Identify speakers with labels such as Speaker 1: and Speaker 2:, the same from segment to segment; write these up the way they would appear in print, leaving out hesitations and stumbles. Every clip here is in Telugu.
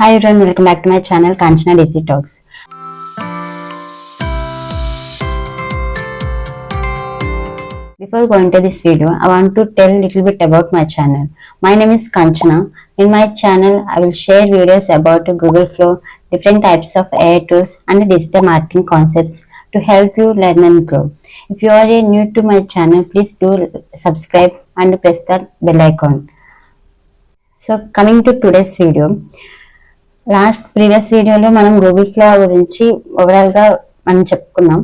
Speaker 1: Hi everyone, welcome back to my channel Kanchana DC Talks. Before going to this video, I want to tell a little bit about my channel. My name is Kanchana. In my channel, I will share videos about Google Flow, different types of AI tools and digital marketing concepts to help you learn and grow. If you are new to my channel, please do subscribe and press the bell icon. So coming to today's video, previous వీడియోలో మనం గూగుల్ ఫ్లో గురించి ఓవరాల్ గా మనం చెప్పుకున్నాం.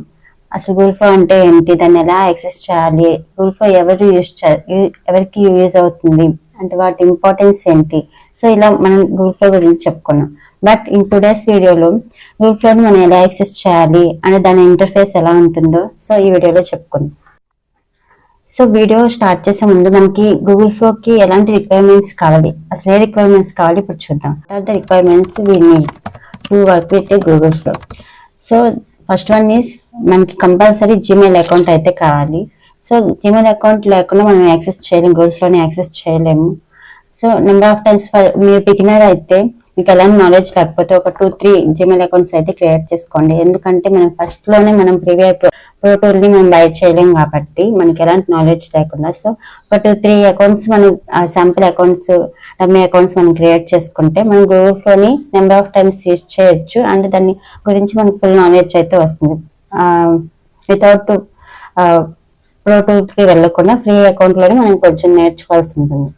Speaker 1: అసలు గూగుల్ ఫ్లో అంటే ఏంటి, దాన్ని ఎలా యాక్సెస్ చేయాలి, గూగుల్ ఫ్లో ఎవరికి యూజ్ అవుతుంది అంటే వాటి ఇంపార్టెన్స్ ఏంటి, సో ఇలా మనం గూగుల్ ఫ్లో గురించి చెప్పుకున్నాం. బట్ ఇన్ టుడేస్ వీడియోలో గూగుల్ ఫ్లోని మనం ఎలా యాక్సెస్ చేయాలి అంటే దాని ఇంటర్ఫేస్ ఎలా ఉంటుందో సో ఈ వీడియోలో చెప్పుకున్నాం. సో వీడియో స్టార్ట్ చేసే ముందు మనకి గూగుల్ ఫ్లో కి ఎలాంటి రిక్వైర్మెంట్స్ కావాలి, అసలు ఏ రిక్వైర్మెంట్స్ కావాలి ఇప్పుడు చూద్దాం. The requirements we need to work with Google flow. So first one is మనకి కంపల్సరీ జీమెయిల్ అకౌంట్ అయితే కావాలి. సో జీమెయిల్ అకౌంట్ లేకుండా మనం యాక్సెస్ చేయలేము, గూగుల్ ఫ్లోని యాక్సెస్ చేయలేము. సో నెంబర్ ఆఫ్ టైమ్స్ మీరు బిగినర్ అయితే మీకు ఎలాంటి నాలెడ్జ్ లేకపోతే ఒక 2-3 జీమెయిల్ అకౌంట్స్ అయితే క్రియేట్ చేసుకోండి. ఎందుకంటే మనం ఫస్ట్ లోనే మనం ప్రీవియస్ ప్రో టూల్ ని మనం బై చేయలేం కాబట్టి మనకి ఎలాంటి నాలెడ్జ్ లేకుండా. సో ఒక 2-3 అకౌంట్స్ మనం శాంపుల్ అకౌంట్స్, డమ్మీ అకౌంట్స్ మనం క్రియేట్ చేసుకుంటే మనం గూగుల్ ఫ్లోని నెంబర్ ఆఫ్ టైమ్స్ యూజ్ చేయొచ్చు అండ్ దాని గురించి మనకి ఫుల్ నాలెడ్జ్ అయితే వస్తుంది. వితౌట్ ప్రో టూల్ కి వెళ్ళకుండా ఫ్రీ అకౌంట్ లోనే మనం కొంచెం నేర్చుకోవాల్సి ఉంటుంది.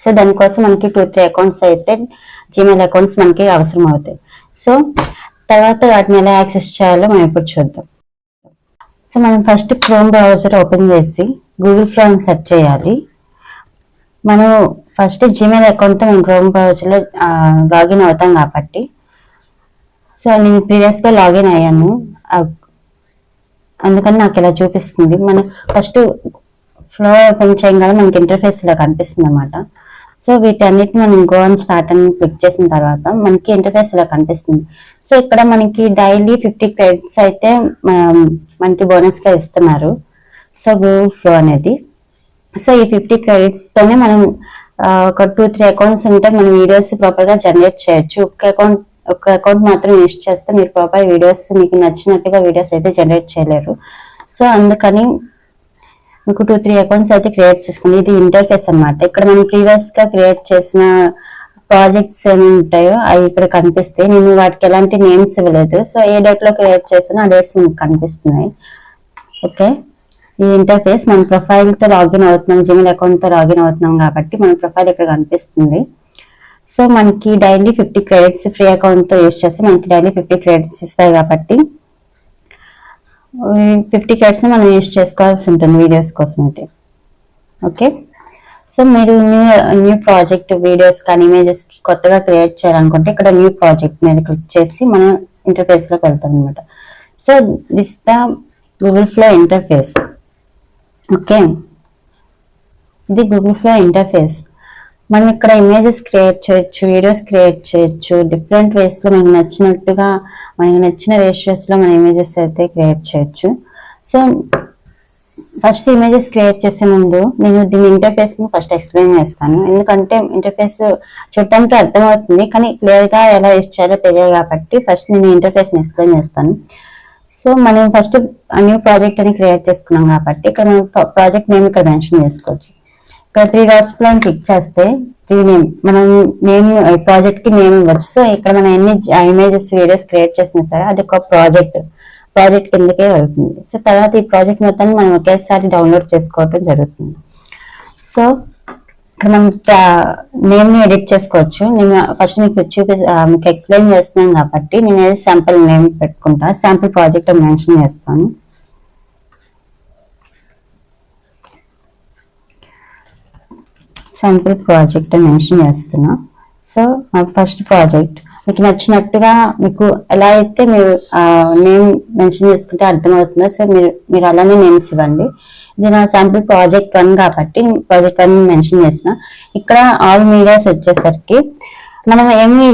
Speaker 1: సో దానికోసం మనకి 2-3 అకౌంట్స్ అయితే జీమెయిల్ అకౌంట్స్ మనకి అవసరం అవుతాయి. సో తర్వాత వాటిని ఎలా యాక్సెస్ చేయాలో మనం ఇప్పుడు చూద్దాం. సో మనం ఫస్ట్ క్రోమ్ బ్రౌజర్ ఓపెన్ చేసి గూగుల్ ఫ్లో అని సెర్చ్ చేయాలి. మనం ఫస్ట్ జీమెయిల్ అకౌంట్తో మనం క్రోమ్ బ్రౌజర్లో లాగిన్ అవుతాం కాబట్టి, సో నేను ప్రీవియస్గా లాగిన్ అయ్యాను అందుకని నాకు ఇలా చూపిస్తుంది. మనం ఫస్ట్ ఫ్లో ఓపెన్ చేయగానే మనకి ఇంటర్ఫేస్ ఇలా కనిపిస్తుంది అన్నమాట. సో వీటన్నిటిని మనం గో అండ్ స్టార్ట్ అని క్లిక్ చేసిన తర్వాత మనకి ఇంటర్ఫేస్ ఇలా కనిపిస్తుంది. సో ఇక్కడ మనకి డైలీ 50 క్రెడిట్స్ అయితే మనకి బోనస్ గా ఇస్తున్నారు. సో గూగుల్ ఫ్లో అనేది, సో ఈ 50 క్రెడిట్స్ తోనే మనం ఒక 2-3 అకౌంట్స్ ఉంటే మనం వీడియోస్ ప్రాపర్ గా జనరేట్ చేయొచ్చు. ఒక అకౌంట్ మాత్రం యూజ్ చేస్తే మీరు ప్రాపర్ వీడియోస్ మీకు నచ్చినట్టుగా వీడియోస్ అయితే జనరేట్ చేయలేరు. సో అందుకని మీకు 2-3 అకౌంట్స్ అయితే క్రియేట్ చేసుకోండి. ఇది ఇంటర్ఫేస్ అన్నమాట. ఇక్కడ మనం ప్రీవియస్ గా క్రియేట్ చేసిన ప్రాజెక్ట్స్ ఏమి ఉంటాయో అవి ఇక్కడ కనిపిస్తాయి. నేను వాటికి ఎలాంటి నేమ్స్ ఇవ్వలేదు. సో ఏ డేట్ లో క్రియేట్ చేసానో ఆ డేట్స్ మనకు కనిపిస్తున్నాయి. ఓకే, ఈ ఇంటర్ఫేస్ మన ప్రొఫైల్ తో లాగిన్ అవుతున్నాం, జీమెయిల్ అకౌంట్ తో లాగిన్ అవుతున్నాం కాబట్టి మన ప్రొఫైల్ ఇక్కడ కనిపిస్తుంది. సో మనకి డైలీ 50 క్రెడిట్స్ ఫ్రీ అకౌంట్ తో యూజ్ చేస్తే మనకి డైలీ 50 క్రెడిట్స్ ఇస్తాయి కాబట్టి 50 క్రెడిట్స్ మనం యూజ్ చేసుకోవాల్సి ఉంటుంది వీడియోస్ కోసం అయితే. ఓకే, సో మీరు న్యూ ప్రాజెక్ట్ వీడియోస్ కానీ ఇమేజెస్ కొత్తగా క్రియేట్ చేయాలనుకుంటే ఇక్కడ న్యూ ప్రాజెక్ట్ మీద క్లిక్ చేసి మనం ఇంటర్ఫేస్ లోకి వెళ్తాం అనమాట. So this the Google flow interface. Okay, ఇది గూగుల్ ఫ్లో ఇంటర్ఫేస్. మనం ఇక్కడ ఇమేజెస్ క్రియేట్ చేయొచ్చు, వీడియోస్ క్రియేట్ చేయొచ్చు, డిఫరెంట్ వేస్ లో మనకు నచ్చినట్టుగా మనకి నచ్చిన రేషియోస్ లో మన ఇమేజెస్ అయితే క్రియేట్ చేయొచ్చు. సో ఫస్ట్ ఇమేజెస్ క్రియేట్ చేసే ముందు నేను దీని ఇంటర్ఫేస్ ని ఫస్ట్ ఎక్స్ప్లెయిన్ చేస్తాను. ఎందుకంటే ఇంటర్ఫేస్ చూడటానికి అర్థమవుతుంది కానీ క్లియర్ గా ఎలా యూజ్ చేయాలో తెలియదు కాబట్టి ఫస్ట్ నేను ఇంటర్ఫేస్ ని ఎక్స్ప్లెయిన్ చేస్తాను. సో మనం ఫస్ట్ న్యూ ప్రాజెక్ట్ అని క్రియేట్ చేసుకున్నాం కాబట్టి ఇక్కడ ప్రాజెక్ట్ నేమ్ ఇక్కడ మెన్షన్ చేసుకోవచ్చు. ఇక్కడ 3 డాట్స్ లో క్లిక్ చేస్తే రీనేమ్, మనం నేమ్ ప్రాజెక్ట్ కి నేమ్ ఇవ్వచ్చు. సో ఇక్కడ మనం ఎన్ని ఇమేజెస్ వీడియోస్ క్రియేట్ చేసినా సరే అది ఒక ప్రాజెక్ట్ కిందకే వెళ్తుంది. సో తర్వాత ఈ ప్రాజెక్ట్ మొత్తాన్ని మనం ఒకేసారి డౌన్లోడ్ చేసుకోవటం జరుగుతుంది. సో ఇక్కడ మనం నేమ్ ని ఎడిట్ చేసుకోవచ్చు. నేను ఫస్ట్ మీకు ఎక్స్ప్లెయిన్ చేస్తున్నాను కాబట్టి నేను శాంపుల్ నేమ్ పెట్టుకుంటా, శాంపుల్ ప్రాజెక్ట్ మెన్షన్ చేస్తాను. శాంపుల్ ప్రాజెక్ట్ అని మెన్షన్ చేస్తున్నా. సో మా ఫస్ట్ ప్రాజెక్ట్ మీకు నచ్చినట్టుగా మీకు ఎలా అయితే మీరు నేమ్ మెన్షన్ చేసుకుంటే అర్థమవుతుందో సో మీరు అలానే నేమ్స్ ఇవ్వండి. ఇది నా శాంపుల్ ప్రాజెక్ట్ 1 కాబట్టి ప్రాజెక్ట్ 1 మెన్షన్ చేసిన. ఇక్కడ ఆల్ మీడియాస్ వచ్చేసరికి మనం ఏమి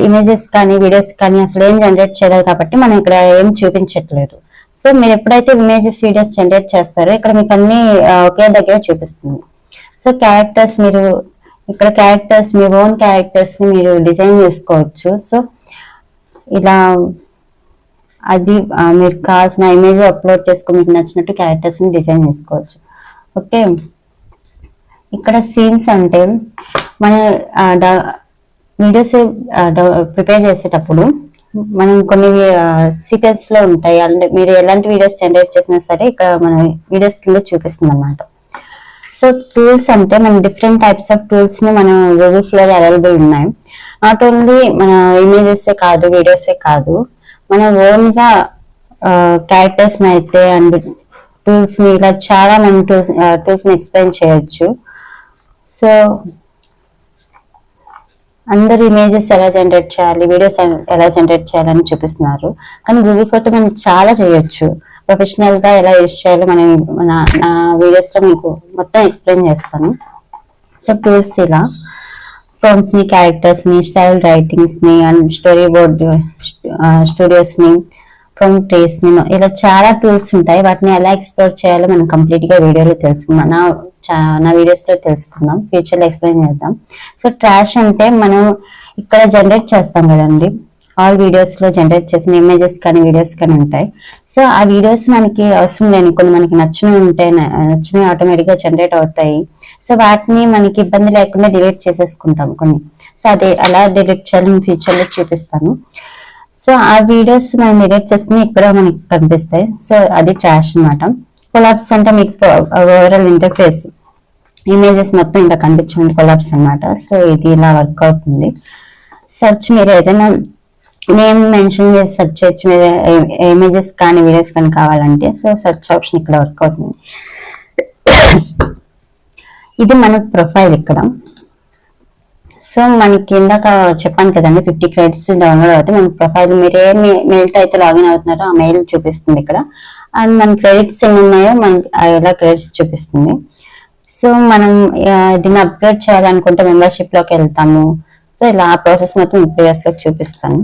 Speaker 1: ఇమేజెస్ కానీ వీడియోస్ కానీ అసలు ఏం జనరేట్ చేయలేదు కాబట్టి మనం ఇక్కడ ఏం చూపించట్లేదు. సో మీరు ఎప్పుడైతే ఇమేజెస్ వీడియోస్ జనరేట్ చేస్తారో ఇక్కడ మీకు అన్ని ఒకే దగ్గర చూపిస్తుంది. సో క్యారెక్టర్స్ మీరు ఇక్కడ క్యారెక్టర్స్, మీ ఓన్ క్యారెక్టర్స్ ని మీరు డిజైన్ చేసుకోవచ్చు. సో ఇలా అది మీరు కావాల్సిన ఇమేజ్ అప్లోడ్ చేసుకుని మీకు నచ్చినట్టు క్యారెక్టర్స్ ని డిజైన్ చేసుకోవచ్చు. ఓకే, ఇక్కడ సీన్స్ అంటే మన వీడియోస్ ప్రిపేర్ చేసేటప్పుడు మనం కొన్ని సీక్వెన్స్ లో ఉంటాయి. అంటే మీరు ఎలాంటి వీడియోస్ జనరేట్ చేసినా సరే ఇక్కడ మన వీడియోస్ కింద చూపిస్తుంది అన్నమాట. సో టూల్స్ అంటే మన డిఫరెంట్ టైప్స్ ఆఫ్ టూల్స్ ని మన గూగుల్ ఫ్లో అవైలబుల్ ఉన్నాయి. నాట్ ఓన్లీ మన ఇమేజెస్ కాదు, వీడియోస్ కాదు, మన ఓన్ గా క్యారెక్టర్స్ అయితే అండ్ టూల్స్ ని ఇలా చాలా మనం టూల్స్ ని ఎక్స్ప్లెయిన్ చేయొచ్చు. సో అందరు ఇమేజెస్ ఎలా జనరేట్ చేయాలి, వీడియోస్ ఎలా జనరేట్ చేయాలని చూపిస్తున్నారు. కానీ గూగుల్ ఫ్లోతో మనం చాలా చేయొచ్చు. ప్రొఫెషనల్ గా ఎలా యూజ్ చేయాలో నా వీడియోస్ లో మీకు మొత్తం ఎక్స్ప్లెయిన్ చేస్తాను. సో టూల్స్ ఇలా ప్రాంప్ట్స్ ని, క్యారెక్టర్స్ ని, స్టైల్ రైటింగ్స్ ని అండ్ స్టోరీ బోర్డ్ స్టూడియోస్ ని, ప్రాంప్ట్ ట్రీస్ ని, ఇలా చాలా టూల్స్ ఉంటాయి. వాటిని ఎలా ఎక్స్ప్లోర్ చేయాలో మనం కంప్లీట్ గా వీడియోలో తెలుసుకున్నాం. నా వీడియోస్ లో తెలుసుకుందాం, ఫ్యూచర్ లో ఎక్స్ప్లెయిన్ చేద్దాం. సో ట్రాష్ అంటే మనం ఇక్కడ జనరేట్ చేస్తాం కదండి, ఆల్ వీడియోస్ లో జనరేట్ చేసిన ఇమేజెస్ కానీ వీడియోస్ కానీ ఉంటాయి. సో ఆ వీడియోస్ మనకి అవసరం లేని కొన్ని మనకి నచ్చినవి ఉంటాయి, నచ్చినవి ఆటోమేటిక్ గా జనరేట్ అవుతాయి. సో వాటిని మనకి ఇబ్బంది లేకుండా డిలీట్ చేసేసుకుంటాం కొన్ని. సో అది ఎలా డిలీట్ చేయాలని ఫ్యూచర్ లో చూపిస్తాను. సో ఆ వీడియోస్ మనం డిలీట్ చేసుకుని ఇక్కడ మనకి కనిపిస్తాయి. సో అది ట్రాష్ అన్నమాట. కొలాబ్స్ అంటే మీకు ఓవరాల్ ఇంటర్ఫేస్ ఇమేజెస్ మొత్తం ఇలా కనిపించండి, కొలాబ్స్ అన్నమాట. సో ఇది ఇలా వర్క్ అవుతుంది. సెర్చ్ మీరు ఏదైనా నేమ్ మెన్షన్ చేసి సెర్చ్ చేయొచ్చు, మీరు ఇమేజెస్ కానీ వీడియోస్ కానీ కావాలంటే. సో సెర్చ్ ఆప్షన్ ఇక్కడ వర్క్ అవుతుంది. ఇది మన ప్రొఫైల్ ఇక్కడ. సో మనకి ఇందాక చెప్పాను కదండి 50 క్రెడిట్స్ డౌన్లోడ్ అవుతాయి. మన ప్రొఫైల్ మీరు ఏ మెయిల్ తో అయితే లాగిన్ అవుతున్నారో ఆ మెయిల్ చూపిస్తుంది ఇక్కడ. అండ్ మన క్రెడిట్స్ ఎన్ని ఉన్నాయో మనకి ఎలా క్రెడిట్స్ చూపిస్తుంది. సో మనం దీన్ని అప్గ్రేడ్ చేయాలనుకుంటే మెంబర్షిప్ లోకి వెళ్తాము. సో ఇలా ఆ ప్రాసెస్ మొత్తం ప్రీవియస్ లో చూపిస్తాను.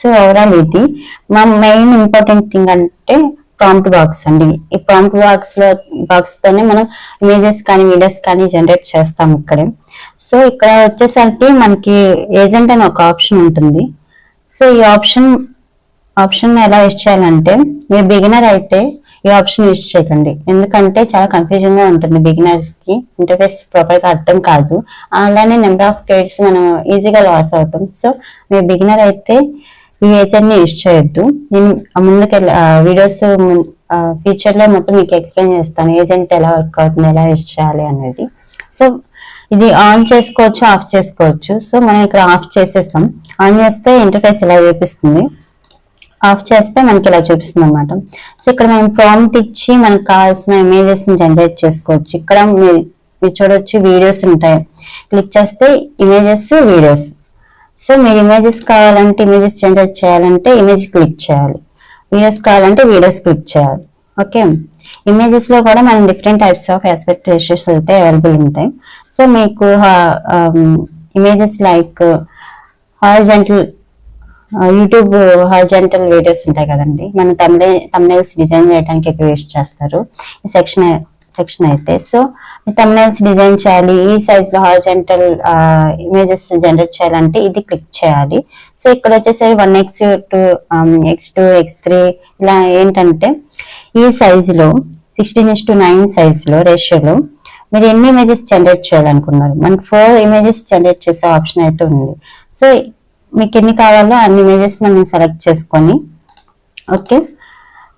Speaker 1: సో ఓవరాల్ ఇది మా మెయిన్ ఇంపార్టెంట్ థింగ్ అంటే ప్రాంప్ట్ బాక్స్ అండి. ఈ ప్రాంప్ట్ బాక్స్ తోనే మనం ఇమేజెస్ కానీ వీడియోస్ కానీ జనరేట్ చేస్తాం ఇక్కడే. సో ఇక్కడ వచ్చేసరికి మనకి ఏజెంట్ అని ఒక ఆప్షన్ ఉంటుంది. సో ఈ ఆప్షన్ ఎలా యూజ్ చేయాలంటే, మీరు బిగినర్ అయితే ఈ ఆప్షన్ యూజ్ చేయకండి. ఎందుకంటే చాలా కన్ఫ్యూజన్ గా ఉంటుంది బిగినర్ కి, ఇంటర్ఫేస్ ప్రాపర్ గా అర్థం కాదు. అలానే నెంబర్ ఆఫ్ క్రెడిట్స్ మనం ఈజీగా లాస్ అవుతాం. సో మీరు బిగినర్ అయితే ఈ ఏజెంట్ ని యూజ్ చేయొద్దు. నేను ముందుకెళ్ళి వీడియోస్ ఫ్యూచర్ లో మొత్తం మీకు ఎక్స్ప్లెయిన్ చేస్తాను ఏజెంట్ ఎలా వర్క్ అవుతుంది, ఎలా యూజ్ చేయాలి అనేది. సో ఇది ఆన్ చేసుకోవచ్చు, ఆఫ్ చేసుకోవచ్చు. సో మనం ఇక్కడ ఆఫ్ చేసేస్తాం. ఆన్ చేస్తే ఇంటర్ఫేస్ ఇలా చూపిస్తుంది, ఆఫ్ చేస్తే మనకి ఇలా చూపిస్తుంది అనమాట. సో ఇక్కడ మనం ప్రాంప్ట్ ఇచ్చి మనకు కావాల్సిన ఇమేజెస్ ని జనరేట్ చేసుకోవచ్చు. ఇక్కడ మీరు చూడొచ్చు వీడియోస్ ఉంటాయి, క్లిక్ చేస్తే ఇమేజెస్, వీడియోస్. సో మీరు ఇమేజెస్ కావాలంటే, ఇమేజెస్ జనరేట్ చేయాలంటే ఇమేజ్ క్లిక్ చేయాలి, వీడియోస్ కావాలంటే వీడియోస్ క్లిక్ చేయాలి. ఓకే, ఇమేజెస్ లో కూడా మనం different types of aspect ratios అయితే అవైలబుల్ ఉంటాయి. సో మీకు images like horizontal, YouTube horizontal videos ఉంటాయి కదండి, మన తమ్నైల్స్ డిజైన్ చేయడానికి ఎక్కువ యూజ్ చేస్తారు ఈ సెక్షన్ అయితే. సో తమ్నైల్స్ డిజైన్ చేయాలి, ఈ సైజ్ లో హారిజాంటల్ ఇమేజెస్ జనరేట్ చేయాలంటే ఇది క్లిక్ చేయాలి. సో ఇక్కడ వచ్చేసరి 1:2, x2, x3 ఇలా ఏంటంటే ఈ సైజ్ లో 16:9 సైజ్ లో రేషియోలో మీరు ఎన్ని ఇమేజెస్ జనరేట్ చేయాలనుకున్నారు, మనకి 4 ఇమేజెస్ జనరేట్ చేసే ఆప్షన్ అయితే ఉంది. సో మీకు ఎన్ని కావాలో అన్ని ఇమేజెస్ మనం సెలెక్ట్ చేసుకొని, ఓకే,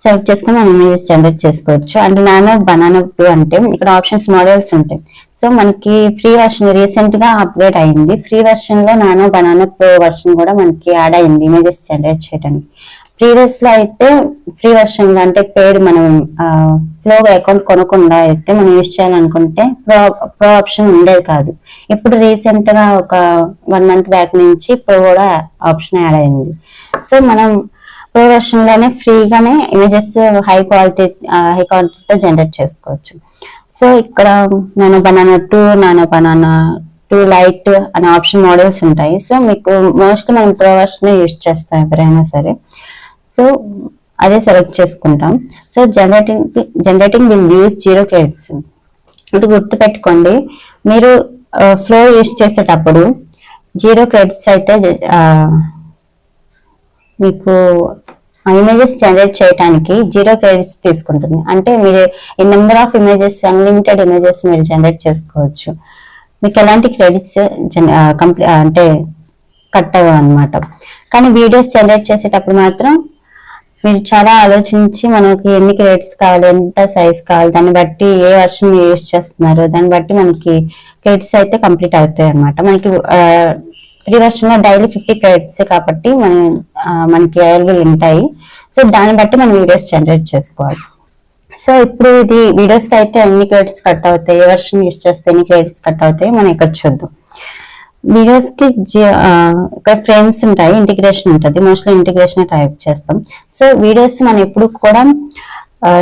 Speaker 1: సెలెక్ట్ చేసుకొని మనం ఇమేజెస్ జనరేట్ చేసుకోవచ్చు. అండ్ నానో బనానా ప్రో అంటే ఇక్కడ ఆప్షన్స్ మోడల్స్ ఉంటాయి. సో మనకి ఫ్రీ వర్షన్ రీసెంట్ గా అప్డేట్ అయింది. ఫ్రీ వర్షన్ లో నానో బనానా ప్రో వర్షన్ కూడా మనకి యాడ్ అయింది ఇమేజెస్ జనరేట్ చేయడానికి. ప్రీవియస్ లో అయితే ఫ్రీ వర్షన్ లో అంటే పేడ్ మనం ఫ్లో అకౌంట్ కొనకుండా అయితే మనం యూజ్ చేయాలనుకుంటే ప్రో ఆప్షన్ ఉండేది కాదు. ఇప్పుడు రీసెంట్ గా ఒక 1 month బ్యాక్ నుంచి ప్రో కూడా ఆప్షన్ యాడ్ అయింది. సో మనం ప్రో వర్షన్ లోనే ఫ్రీగానే ఇమేజెస్ హై క్వాలిటీతో జనరేట్ చేసుకోవచ్చు. సో ఇక్కడ nano banana 2, nano banana 2 light అనే ఆప్షన్ మోడల్స్ ఉంటాయి. సో మీకు మోస్ట్ మనం ప్రో వర్షన్ యూజ్ చేస్తాం ఎవరైనా సరే. సో అదే సెలెక్ట్ చేసుకుంటాం. So generating will use 0 credits. ఇటు గుర్తు పెట్టుకోండి, మీరు ఫ్లో యూస్ చేసేటప్పుడు 0 క్రెడిట్స్ అయితే మీకు ఇమేజెస్ జనరేట్ చేయడానికి 0 క్రెడిట్స్ తీసుకుంటుంది. అంటే మీరు ఈ number of images, unlimited images మీరు జనరేట్ చేసుకోవచ్చు. మీకు ఎలాంటి క్రెడిట్స్ అంటే కట్ అవ్వవు అనమాట. కానీ వీడియోస్ జనరేట్ చేసేటప్పుడు మాత్రం మీరు చాలా ఆలోచించి మనకి ఎన్ని క్రెడిట్స్ కావాలి, ఎంత సైజ్ కావాలి, దాన్ని బట్టి ఏ వర్షన్ యూజ్ చేస్తున్నారు దాన్ని బట్టి మనకి క్రెడిట్స్ అయితే కంప్లీట్ అవుతాయి అనమాట. మనకి ఫ్రీ వర్షన్ లో డైలీ 50 క్రెడిట్స్ కాబట్టి మనకి అవైలబుల్ ఉంటాయి. సో దాన్ని బట్టి మనం వీడియోస్ జనరేట్ చేసుకోవాలి. సో ఇప్పుడు ఇది వీడియోస్ కి అయితే ఎన్ని క్రెడిట్స్ కట్ అవుతాయి, ఏ వర్షన్ యూజ్ చేస్తే ఎన్ని క్రెడిట్స్ కట్ అవుతాయి మనం ఇక్కడ చూద్దాం. వీడియోస్ కి ఇక్కడ ఫ్రేమ్స్ ఉంటాయి, ఇంటిగ్రేషన్ ఉంటుంది. మోస్ట్లీ ఇంటిగ్రేషన్ టైప్ చేస్తాం. సో వీడియోస్ మనం ఎప్పుడు కూడా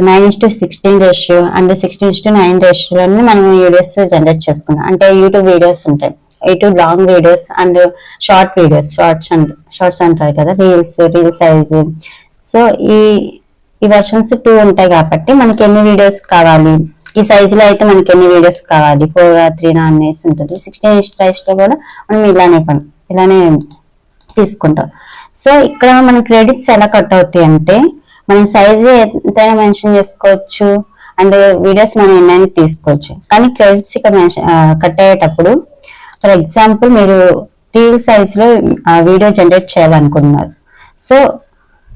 Speaker 1: 9:16 రేషియో అండ్ 16:9 రేషియోలో మనం వీడియోస్ జనరేట్ చేసుకున్నాం. అంటే యూట్యూబ్ వీడియోస్ ఉంటాయి, YouTube long videos and short videos, shorts అంటారు కదా, రీల్ సైజ్. సో ఈ వర్షన్స్ 2 ఉంటాయి కాబట్టి మనకి ఎన్ని వీడియోస్ కావాలి, ఈ సైజులో అయితే మనకి ఎన్ని వీడియోస్ కావాలి, 4:3 అనేసి ఉంటుంది. 16:9 లో కూడా మనం ఇలానే తీసుకుంటాం. సో ఇక్కడ మన క్రెడిట్స్ ఎలా కట్ అవుతాయి అంటే మనం సైజు ఎంతైనా మెన్షన్ చేసుకోవచ్చు అండ్ వీడియోస్ మనం ఎన్నైనా తీసుకోవచ్చు. కానీ క్రెడిట్స్ ఇక్కడ కట్ అయ్యేటప్పుడు ఫర్ ఎగ్జాంపుల్ మీరు రీల్ సైజ్ లో వీడియో జనరేట్ చేయాలనుకుంటున్నారు. సో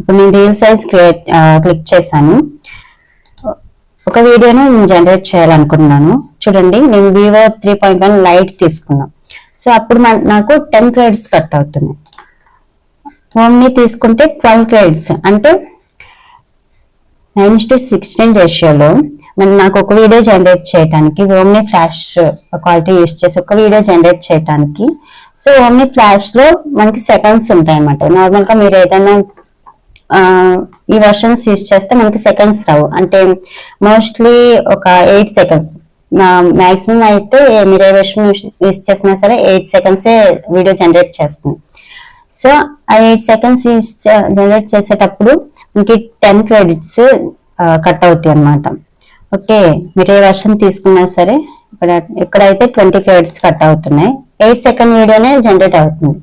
Speaker 1: ఇప్పుడు నేను రీల్ సైజ్ క్లిక్ చేశాను. ఒక వీడియోను నేను జనరేట్ చేయాలనుకున్నాను. చూడండి, నేను వివో 3.1 లైట్ తీసుకున్నాను. సో అప్పుడు నాకు 10 క్రెడిట్స్ కట్ అవుతున్నాయి. హోమ్ని తీసుకుంటే 12 క్రెడిట్స్, అంటే 9:16 రేషియోలో నాకు ఒక వీడియో జనరేట్ చేయడానికి ఓమ్ని ఫ్లాష్ క్వాలిటీ యూస్ చేసి ఒక వీడియో జనరేట్ చేయడానికి. సో ఓమ్ని ఫ్లాష్ లో మనకి సెకండ్స్ ఉంటాయి అన్నమాట. నార్మల్ గా మీరు ఏదైనా ఈ వర్షన్స్ యూజ్ చేస్తే మనకి సెకండ్స్ రావు, అంటే మోస్ట్లీ ఒక 8 సెకండ్స్ మాక్సిమం అయితే మీరు ఏ వర్షన్ యూజ్ చేసినా సరే 8 సెకండ్సే వీడియో జనరేట్ చేస్తుంది. సో ఆ 8 సెకండ్స్ యూజ్ జనరేట్ చేసేటప్పుడు మనకి 10 క్రెడిట్స్ కట్ అవుతాయి అన్నమాట. ఓకే, మీరు ఏ వర్షన్ తీసుకున్నా సరే ఇక్కడైతే 20 క్రెడిట్స్ కట్ అవుతున్నాయి. 8 సెకండ్ వీడియోనే జనరేట్ అవుతుంది.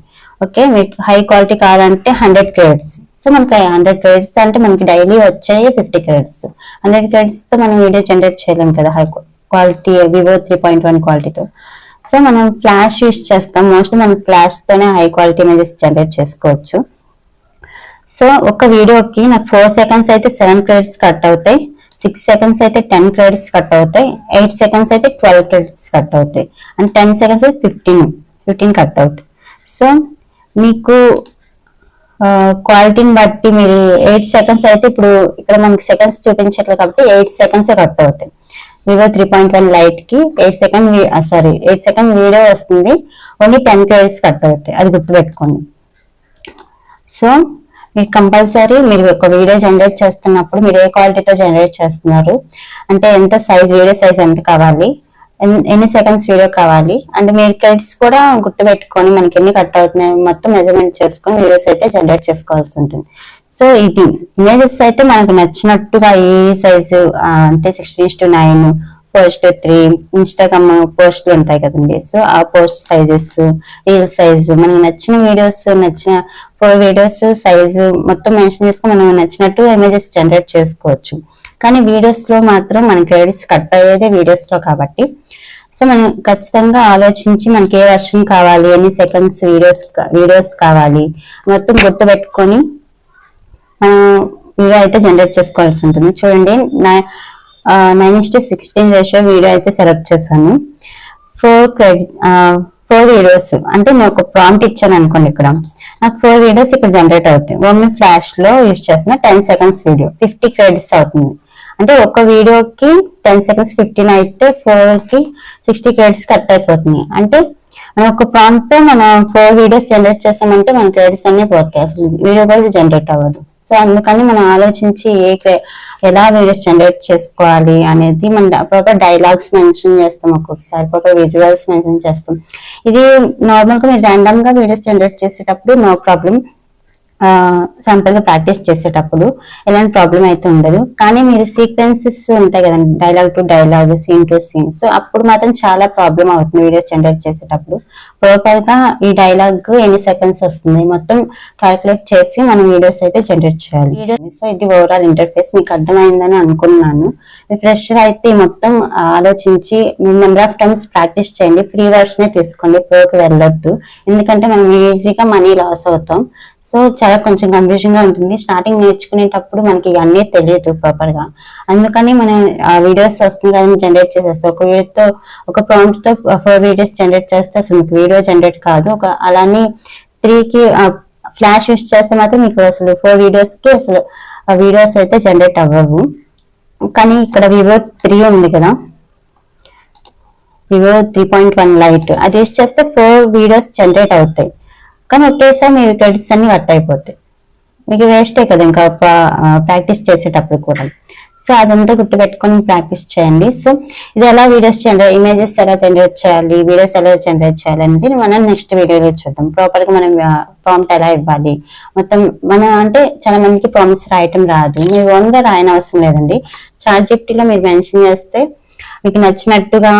Speaker 1: ఓకే, మీకు హై క్వాలిటీ కావాలంటే 100 క్రెడిట్స్. సో మనకి 100 క్రెడిట్స్ అంటే మనకి డైలీ వచ్చాయి 50 క్రెడిట్స్. 100 క్రెడిట్స్ తో మనం వీడియో జనరేట్ చేయలేం కదా హై క్వాలిటీ వివో 3.1 క్వాలిటీతో. సో మనం ఫ్లాష్ యూజ్ చేస్తాం. మోస్ట్లీ మనం ఫ్లాష్ తోనే హై క్వాలిటీ ఇమేజెస్ జనరేట్ చేసుకోవచ్చు. సో ఒక వీడియోకి నాకు 4 సెకండ్స్ అయితే 7 క్రెడిట్స్ కట్ అవుతాయి, 6 సెకండ్స్ అయితే 10 క్రెడిట్స్ కట్ అవుతాయి, 8 సెకండ్స్ అయితే 12 క్రెడిట్స్ కట్ అవుతాయి, అండ్ 10 సెకండ్స్ అయితే 15 కట్ అవుతాయి. సో మీకు క్వాలిటీని బట్టి మీరు 8 సెకండ్స్ అయితే ఇప్పుడు ఇక్కడ మనకి సెకండ్స్ చూపించట్లేదు కాబట్టి 8 సెకండ్స్ కట్ అవుతాయి. వివో 3.1 లైట్ కి 8 సెకండ్ వీడియో వస్తుంది, ఓన్లీ 10 క్రెడిట్స్ కట్ అవుతాయి. అది గుర్తుపెట్టుకోండి. సో మీరు కంపల్సరీ మీరు ఒక వీడియో జనరేట్ చేస్తున్నప్పుడు మీరు ఏ క్వాలిటీతో జనరేట్ చేస్తున్నారు, అంటే ఎంత సైజ్, వీడియో సైజ్ ఎంత కావాలి, ఎన్ని సెకండ్స్ వీడియో కావాలి, అండ్ మీరు క్రెడిట్స్ కూడా గుర్తు పెట్టుకొని మనకి ఎన్ని కట్ అవుతున్నాయి మొత్తం మెజర్మెంట్ చేసుకొని వీడియోస్ అయితే జనరేట్ చేసుకోవాల్సి ఉంటుంది. సో ఇది ఇమేజెస్ అయితే మనకు నచ్చినట్టుగా ఈ సైజు అంటే 16:9, 4:3 ఇన్స్టాగ్రామ్ పోస్టులు ఉంటాయి కదండి. సో ఆ పోస్ట్ సైజెస్, రీల్ సైజు మనకు నచ్చిన వీడియోస్, నచ్చిన 4 వీడియోస్ సైజు మొత్తం మెన్షన్ చేసుకుని మనం నచ్చినట్టు ఇమేజెస్ జనరేట్ చేసుకోవచ్చు. కానీ వీడియోస్ లో మాత్రం మన క్రెడిట్స్ కట్ అయ్యేదే వీడియోస్ లో కాబట్టి సో మనం ఖచ్చితంగా ఆలోచించి మనకి ఏ వర్షన్ కావాలి, ఎన్ని సెకండ్స్ వీడియోస్ కావాలి మొత్తం గుర్తు పెట్టుకొని వీడియో అయితే జనరేట్ చేసుకోవాల్సి ఉంటుంది. చూడండి, 9:16 రేషియో వీడియో అయితే సెలెక్ట్ చేశాను. 4 వీడియోస్ అంటే నేను ఒక ప్రాంప్ట్ ఇచ్చాను అనుకోండి, ఇక్కడ నాకు 4 వీడియోస్ ఇక్కడ జనరేట్ అవుతాయి. ఓన్లీ ఫ్లాష్ లో యూజ్ చేస్తున్న 10 సెకండ్స్ వీడియో 50 క్రెడిట్స్ అవుతుంది. అంటే ఒక వీడియోకి 10 సెకండ్స్ 15 అయితే 4 కి 60 క్రెడిట్స్ కట్ అయిపోతుంది. అంటే మనం ఒక ప్రాంప్ట్ తో మనం 4 వీడియోస్ జనరేట్ చేసామంటే మన క్రెడిట్స్ అన్ని పోతాయి, అసలు వీడియో కూడా జనరేట్ అవ్వదు. సో అందుకని మనం ఆలోచించి ఎలా వీడియోస్ జనరేట్ చేసుకోవాలి అనేది మనం అప్పుడప్పుడు డైలాగ్స్ మెన్షన్ చేస్తాం, ఒక్కొక్కసారి అప్పుడప్పుడు విజువల్స్ మెన్షన్ చేస్తాం. ఇది నార్మల్ గా మీరు ర్యాండమ్ గా వీడియోస్ జనరేట్ చేసేటప్పుడు నో ప్రాబ్లం. sample గా ప్రాక్టీస్ చేసేటప్పుడు ఎలాంటి ప్రాబ్లం అయితే ఉండదు. కానీ మీరు సీక్వెన్సెస్ ఉంటాయి కదండి, dialogue to dialogue, scene to scene, so అప్పుడు మాత్రం చాలా ప్రాబ్లం అవుతుంది వీడియోస్ జనరేట్ చేసేటప్పుడు. ప్రాపర్ గా ఈ డైలాగ్ ఎన్ని సెకండ్స్ వస్తుంది మొత్తం క్యాల్కులేట్ చేసి మనం వీడియోస్ అయితే జనరేట్ చేయాలి. సో ఇది ఓవరాల్ ఇంటర్ఫేస్, మీకు అర్థమైందని అనుకున్నాను. ఫ్రెష్ అయితే మొత్తం ఆలోచించి నెంబర్ ఆఫ్ టైమ్స్ ప్రాక్టీస్ చేయండి. ఫ్రీ వర్షన్ తీసుకోండి, ప్రోకి వెళ్ళొద్దు, ఎందుకంటే మనం ఈజీగా మనీ లాస్ అవుతాం. సో చాలా కొంచెం కన్ఫ్యూజన్ గా ఉంటుంది. స్టార్టింగ్ నేర్చుకునేటప్పుడు మనకి అన్నీ తెలియదు ప్రాపర్ గా, అందుకని మనం వీడియోస్ వస్తుంది కదా జనరేట్ చేసేస్తాం. ఒక వీడియోతో ఒక ప్రాంప్ట్ తో 4 వీడియోస్ జనరేట్ చేస్తే అసలు మీకు వీడియో జనరేట్ కాదు. ఒక అలానే 3కి ఫ్లాష్ యూస్ చేస్తే మాత్రం మీకు అసలు 4 వీడియోస్ కి అసలు వీడియోస్ అయితే జనరేట్ అవ్వవు. కానీ ఇక్కడ వివో 3 ఉంది కదా, వివో 3.1 లైట్, అది యూస్ చేస్తే 4 వీడియోస్ జనరేట్ అవుతాయి. కానీ ఒకేసారి మీ క్రెడిట్స్ అన్ని కట్ అయిపోతాయి, మీకు వేస్టే కదా ఇంకా ప్రాక్టీస్ చేసేటప్పుడు కూడా. సో అదంతా గుర్తుపెట్టుకొని ప్రాక్టీస్ చేయండి. సో ఇది ఎలా వీడియోస్ ఇమేజెస్ ఎలా జనరేట్ చేయాలి, వీడియోస్ ఎలా జనరేట్ చేయాలి అనేది మనం నెక్స్ట్ వీడియోలో చూద్దాం. ప్రాపర్ గా మనం ప్రాంప్ట్ ఎలా ఇవ్వాలి మొత్తం. మనం అంటే చాలా మందికి ప్రాంప్ట్స్ రాయటం రాదు, మీరు ఓన్ గా రాయని అవసరం లేదండి. ChatGPT లో మీరు మెన్షన్ చేస్తే మీకు నచ్చినట్టుగా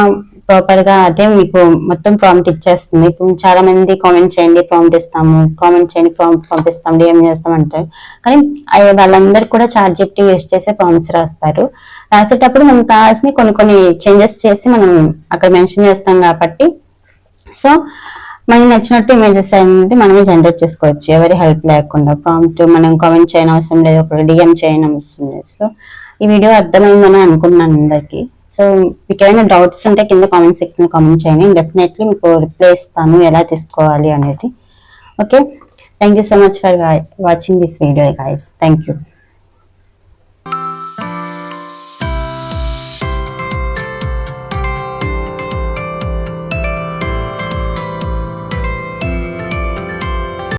Speaker 1: ప్రాపర్ గా అదే మీకు మొత్తం ప్రాంప్ట్ ఇచ్చేస్తుంది. ఇప్పుడు చాలా మంది కామెంట్ చేయండి ప్రాంప్ట్ ఇస్తాము, కామెంట్ చేయండి ప్రాంప్ట్ పంపిస్తాం, డిఎం చేస్తాం అంటారు. కానీ వాళ్ళందరూ కూడా ChatGPT యూస్ చేసే ప్రాంప్ట్స్ రాస్తారు. రాసేటప్పుడు మనకు కావాల్సిన కొన్ని చేంజెస్ చేసి మనం అక్కడ మెన్షన్ చేస్తాం కాబట్టి, సో మనకి నచ్చినట్టు ఇమేజెస్ అనేది మనమే జనరేట్ చేసుకోవచ్చు ఎవరి హెల్ప్ లేకుండా. ప్రాంప్ట్ మనం కామెంట్ చేయని అవసరం లేదు, ఒక డిఎం చేయని అవసరం లేదు. సో ఈ వీడియో అర్థమైందని అనుకుంటున్నాను అందరికి. సో మీకు ఏమైనా డౌట్స్ ఉంటే కింద కామెంట్ సెక్షన్ కామెంట్ చేయండి, డెఫినెట్లీ మీకు రిప్లై ఇస్తాను ఎలా తీసుకోవాలి అనేది. Okay, thank you so much for watching this video guys. Thank you.